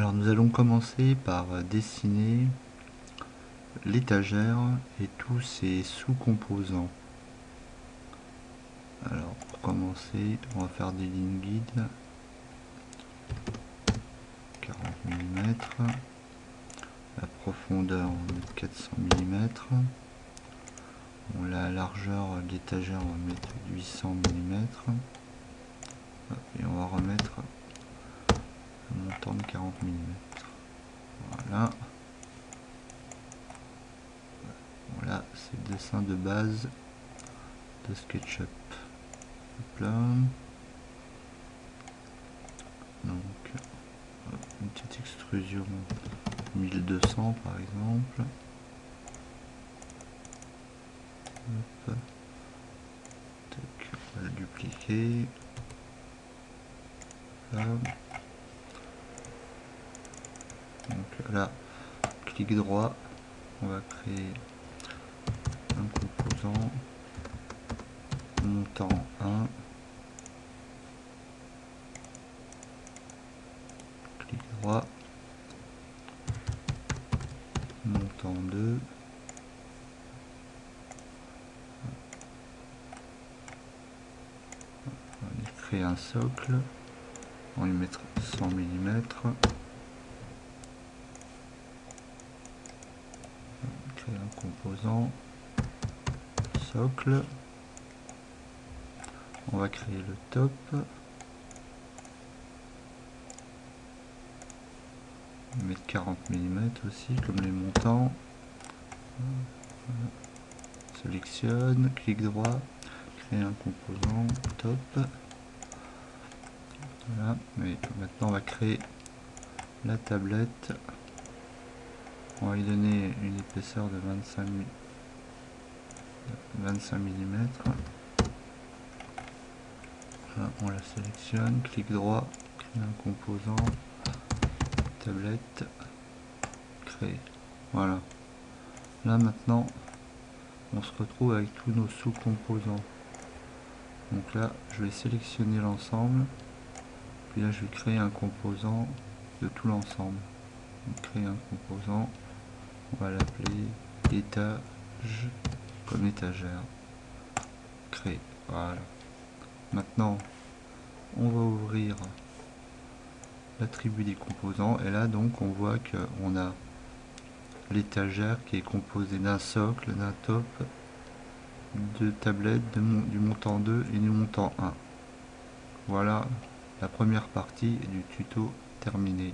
Alors nous allons commencer par dessiner l'étagère et tous ses sous-composants. Alors pour commencer, on va faire des lignes guides 40 mm, la profondeur on va mettre 400 mm, la largeur de l'étagère on va mettre 800 mm et on va remettre un montant de 40 mm. Voilà. Voilà, c'est le dessin de base de SketchUp. Hop là. Donc une petite extrusion 1200 par exemple. Hop. Tac, on va le dupliquer. Là. Donc là, clic droit, on va créer un composant montant 1. Clic droit, montant 2. On va créer un socle, on va y mettre 100 mm. Créer un composant socle. On va créer le top. On va mettre 40 mm aussi, comme les montants. Voilà. Sélectionne, clic droit, créer un composant top. Voilà, mais maintenant on va créer la tablette. On va lui donner une épaisseur de 25 mm. Voilà, on la sélectionne, clic droit, créer un composant, tablette, créer. Voilà. Là maintenant, on se retrouve avec tous nos sous-composants. Donc là, je vais sélectionner l'ensemble. Puis là, je vais créer un composant de tout l'ensemble. Créer un composant. On va l'appeler étage comme étagère. Créer. Voilà. Maintenant, on va ouvrir l'attribut des composants. Et là, donc, on voit qu'on a l'étagère qui est composée d'un socle, d'un top, de tablettes, du montant 2 et du montant 1. Voilà la première partie du tuto terminée.